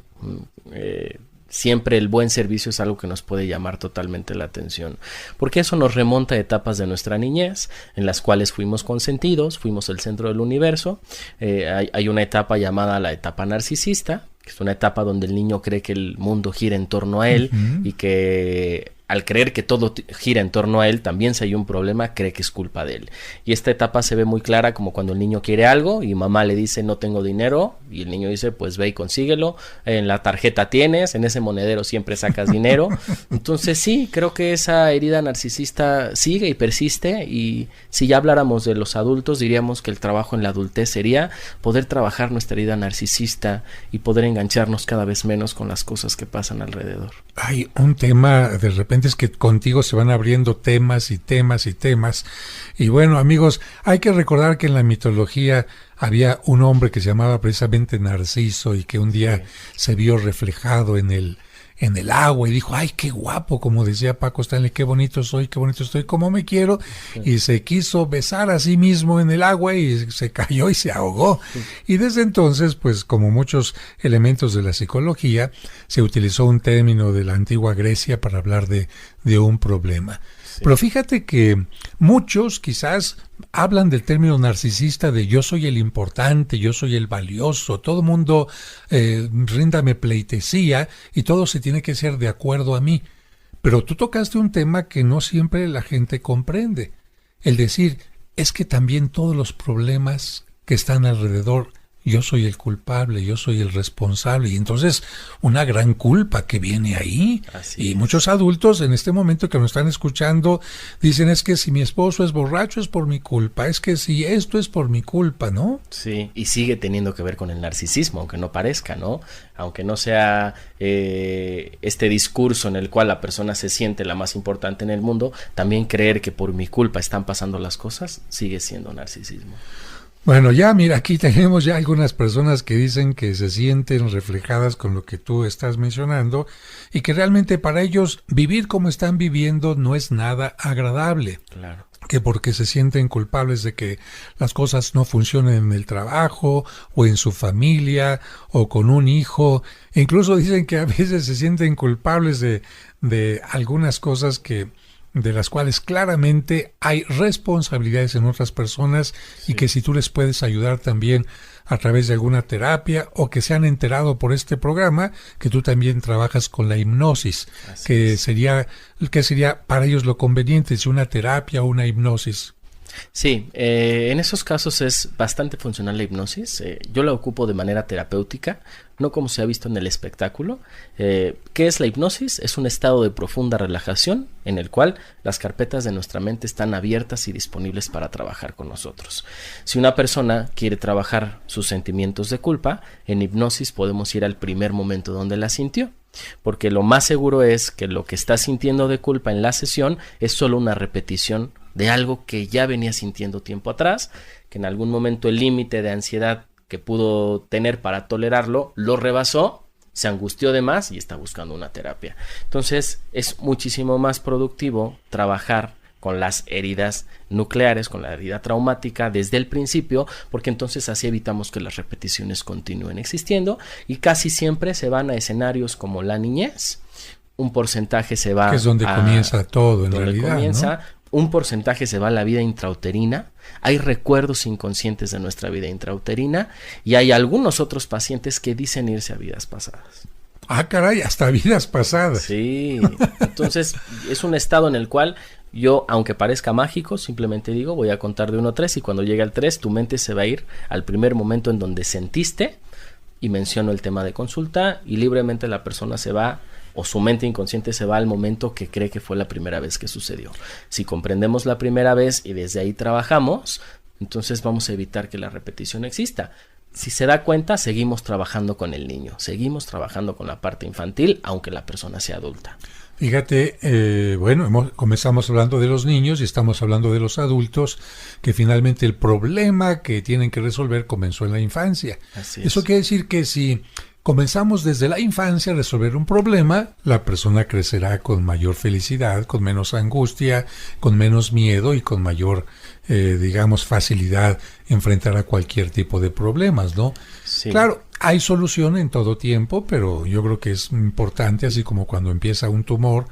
[SPEAKER 3] siempre el buen servicio es algo que nos puede llamar totalmente la atención, porque eso nos remonta a etapas de nuestra niñez en las cuales fuimos consentidos, fuimos el centro del universo. Hay una etapa llamada la etapa narcisista, que es una etapa donde el niño cree que el mundo gira en torno a él y que al creer que todo gira en torno a él, también si hay un problema, cree que es culpa de él. Y esta etapa se ve muy clara como cuando el niño quiere algo y mamá le dice no tengo dinero, y el niño dice pues ve y consíguelo, en la tarjeta tienes, en ese monedero siempre sacas dinero. Entonces sí, creo que esa herida narcisista sigue y persiste, y si ya habláramos de los adultos, diríamos que el trabajo en la adultez sería poder trabajar nuestra herida narcisista y poder engancharnos cada vez menos con las cosas que pasan alrededor.
[SPEAKER 1] Hay un tema, de repente es que contigo se van abriendo temas y temas y temas. Y bueno, amigos, hay que recordar que en la mitología había un hombre que se llamaba precisamente Narciso y que un día se vio reflejado en el agua y dijo, ay, qué guapo, como decía Paco Stanley, qué bonito soy, qué bonito estoy, cómo me quiero, y se quiso besar a sí mismo en el agua y se cayó y se ahogó. Y desde entonces, pues como muchos elementos de la psicología, se utilizó un término de la antigua Grecia para hablar de un problema. Sí. Pero fíjate que muchos quizás hablan del término narcisista de yo soy el importante, yo soy el valioso, todo mundo ríndame pleitesía y todo se tiene que hacer de acuerdo a mí. Pero tú tocaste un tema que no siempre la gente comprende. El decir, es que también todos los problemas que están alrededor, yo soy el culpable, yo soy el responsable, y entonces una gran culpa que viene ahí. Así y es. Muchos adultos en este momento que nos están escuchando dicen, es que si mi esposo es borracho es por mi culpa, es que si esto es por mi culpa, ¿no?
[SPEAKER 3] Sí, y sigue teniendo que ver con el narcisismo, aunque no parezca, ¿no? Aunque no sea este discurso en el cual la persona se siente la más importante en el mundo, también creer que por mi culpa están pasando las cosas sigue siendo narcisismo.
[SPEAKER 1] Bueno, ya mira, aquí tenemos ya algunas personas que dicen que se sienten reflejadas con lo que tú estás mencionando y que realmente para ellos vivir como están viviendo no es nada agradable.
[SPEAKER 3] Claro.
[SPEAKER 1] Que porque se sienten culpables de que las cosas no funcionen en el trabajo o en su familia o con un hijo. E incluso dicen que a veces se sienten culpables de algunas cosas de las cuales claramente hay responsabilidades en otras personas, sí. Y que si tú les puedes ayudar también a través de alguna terapia o que se han enterado por este programa que tú también trabajas con la hipnosis, que sería para ellos lo conveniente, si una terapia o una hipnosis.
[SPEAKER 3] Sí, en esos casos es bastante funcional la hipnosis. Yo la ocupo de manera terapéutica, no como se ha visto en el espectáculo. ¿Qué es la hipnosis? Es un estado de profunda relajación en el cual las carpetas de nuestra mente están abiertas y disponibles para trabajar con nosotros. Si una persona quiere trabajar sus sentimientos de culpa, en hipnosis podemos ir al primer momento donde la sintió. Porque lo más seguro es que lo que está sintiendo de culpa en la sesión es solo una repetición de algo que ya venía sintiendo tiempo atrás, que en algún momento el límite de ansiedad que pudo tener para tolerarlo lo rebasó, se angustió de más y está buscando una terapia. Entonces es muchísimo más productivo trabajar con las heridas nucleares, con la herida traumática desde el principio, porque entonces así evitamos que las repeticiones continúen existiendo y casi siempre se van a escenarios como la niñez. Un porcentaje se va
[SPEAKER 1] que es donde comienza todo en realidad, ¿no?
[SPEAKER 3] Un porcentaje se va a la vida intrauterina. Hay recuerdos inconscientes de nuestra vida intrauterina y hay algunos otros pacientes que dicen irse a vidas pasadas.
[SPEAKER 1] Ah, caray, hasta vidas pasadas.
[SPEAKER 3] Sí, entonces es un estado en el cual yo, aunque parezca mágico, simplemente digo, voy a contar de 1 a 3 y cuando llegue al 3 tu mente se va a ir al primer momento en donde sentiste y menciono el tema de consulta y libremente la persona se va o su mente inconsciente se va al momento que cree que fue la primera vez que sucedió. Si comprendemos la primera vez y desde ahí trabajamos, entonces vamos a evitar que la repetición exista. Si se da cuenta, seguimos trabajando con el niño, seguimos trabajando con la parte infantil, aunque la persona sea adulta.
[SPEAKER 1] Fíjate, comenzamos hablando de los niños y estamos hablando de los adultos, que finalmente el problema que tienen que resolver comenzó en la infancia. Eso quiere decir que si comenzamos desde la infancia a resolver un problema, la persona crecerá con mayor felicidad, con menos angustia, con menos miedo y con mayor, facilidad enfrentar a cualquier tipo de problemas, ¿no? Sí. Claro, hay solución en todo tiempo, pero yo creo que es importante, así como cuando empieza un tumor,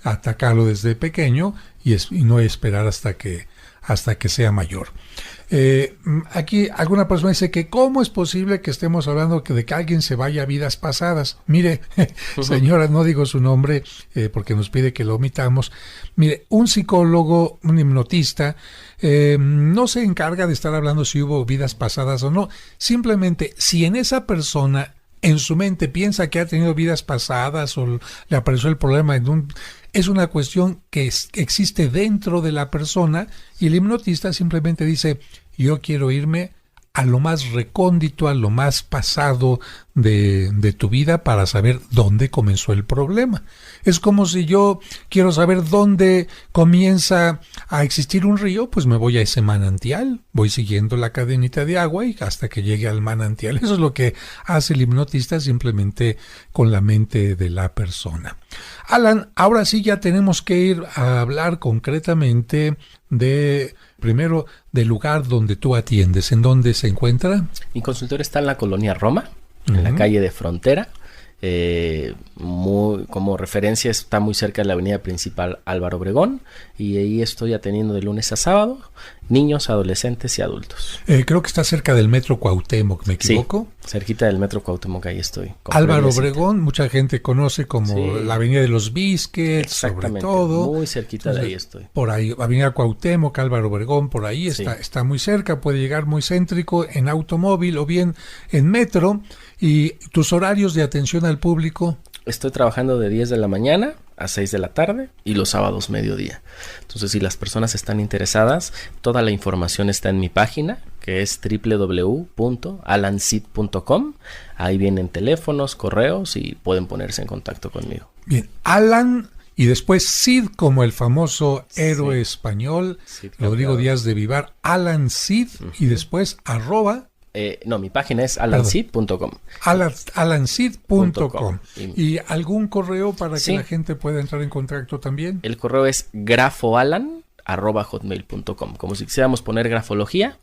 [SPEAKER 1] atacarlo desde pequeño y no esperar hasta que sea mayor. Aquí alguna persona dice que ¿cómo es posible que estemos hablando de que alguien se vaya a vidas pasadas? Mire, señora, no digo su nombre porque nos pide que lo omitamos. Mire, un psicólogo, un hipnotista, no se encarga de estar hablando si hubo vidas pasadas o no. Simplemente, si en esa persona, en su mente, piensa que ha tenido vidas pasadas o le apareció el problema es una cuestión que existe dentro de la persona y el hipnotista simplemente dice, yo quiero irme a lo más recóndito, a lo más pasado de tu vida para saber dónde comenzó el problema. Es como si yo quiero saber dónde comienza a existir un río, pues me voy a ese manantial, voy siguiendo la cadenita de agua y hasta que llegue al manantial. Eso es lo que hace el hipnotista simplemente con la mente de la persona. Alan, ahora sí ya tenemos que ir a hablar concretamente primero del lugar donde tú atiendes. ¿En dónde se encuentra?
[SPEAKER 3] Mi consultorio está en la colonia Roma, en la calle de Frontera. Como referencia está muy cerca de la avenida principal Álvaro Obregón y ahí estoy atendiendo de lunes a sábado niños, adolescentes y adultos.
[SPEAKER 1] Creo que está cerca del Metro Cuauhtémoc, ¿me equivoco?
[SPEAKER 3] Sí, cerquita del Metro Cuauhtémoc, ahí estoy.
[SPEAKER 1] Álvaro Obregón, mucha gente conoce como la avenida de los Biscuits, sobre todo.
[SPEAKER 3] Muy cerquita. Entonces, de ahí estoy.
[SPEAKER 1] Por ahí, avenida Cuauhtémoc, Álvaro Obregón, por ahí está muy cerca, puede llegar muy céntrico en automóvil o bien en metro. ¿Y tus horarios de atención al público?
[SPEAKER 3] Estoy trabajando de 10 de la mañana a 6 de la tarde y los sábados mediodía. Entonces, si las personas están interesadas, toda la información está en mi página, que es www.alansid.com. Ahí vienen teléfonos, correos y pueden ponerse en contacto conmigo.
[SPEAKER 1] Bien, Alan y después Cid, como el famoso héroe español, Rodrigo Díaz de Vivar, Alan Cid, y después
[SPEAKER 3] mi página es alansid.com.
[SPEAKER 1] Alansid.com. ¿Y algún correo para que la gente pueda entrar en contacto también?
[SPEAKER 3] El correo es grafoalan@hotmail.com. Como si quisiéramos poner grafología,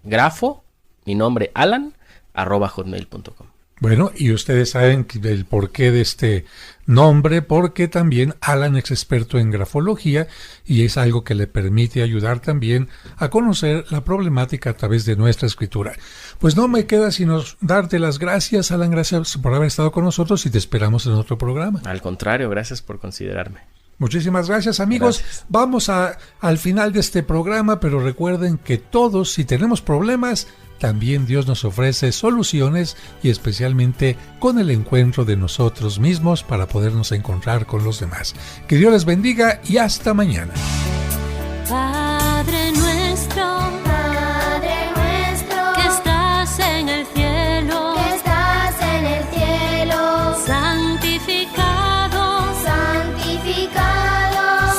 [SPEAKER 3] grafo, mi nombre Alan, @hotmail.com.
[SPEAKER 1] Bueno, y ustedes saben el porqué de este nombre, porque también Alan es experto en grafología y es algo que le permite ayudar también a conocer la problemática a través de nuestra escritura. Pues no me queda sino darte las gracias, Alan, gracias por haber estado con nosotros y te esperamos en otro programa.
[SPEAKER 3] Al contrario, gracias por considerarme.
[SPEAKER 1] Muchísimas gracias, amigos.
[SPEAKER 3] Gracias.
[SPEAKER 1] Vamos al final de este programa, pero recuerden que todos, si tenemos problemas, también Dios nos ofrece soluciones y especialmente con el encuentro de nosotros mismos para podernos encontrar con los demás. Que Dios les bendiga y hasta mañana.
[SPEAKER 7] Padre nuestro, que estás en el cielo, santificado,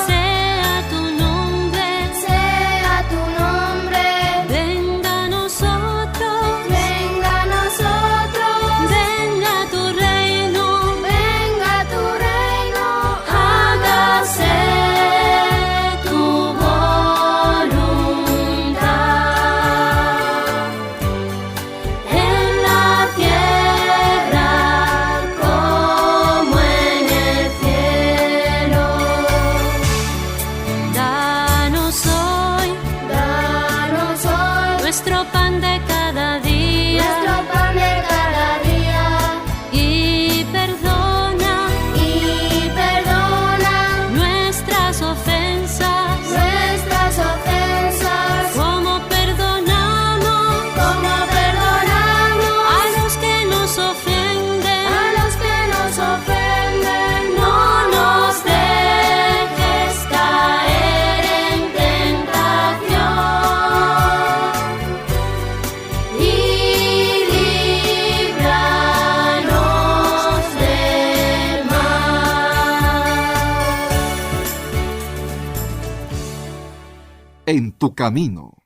[SPEAKER 7] sea tu nombre, venga a nosotros, venga tu reino, hágase tu voluntad en la tierra como en el cielo. Danos hoy nuestro pan de cada día, y perdona nuestras ofensas, como perdonamos a los que nos ofenden. No nos dejes caer en tentación y líbranos del mal.
[SPEAKER 2] En tu camino.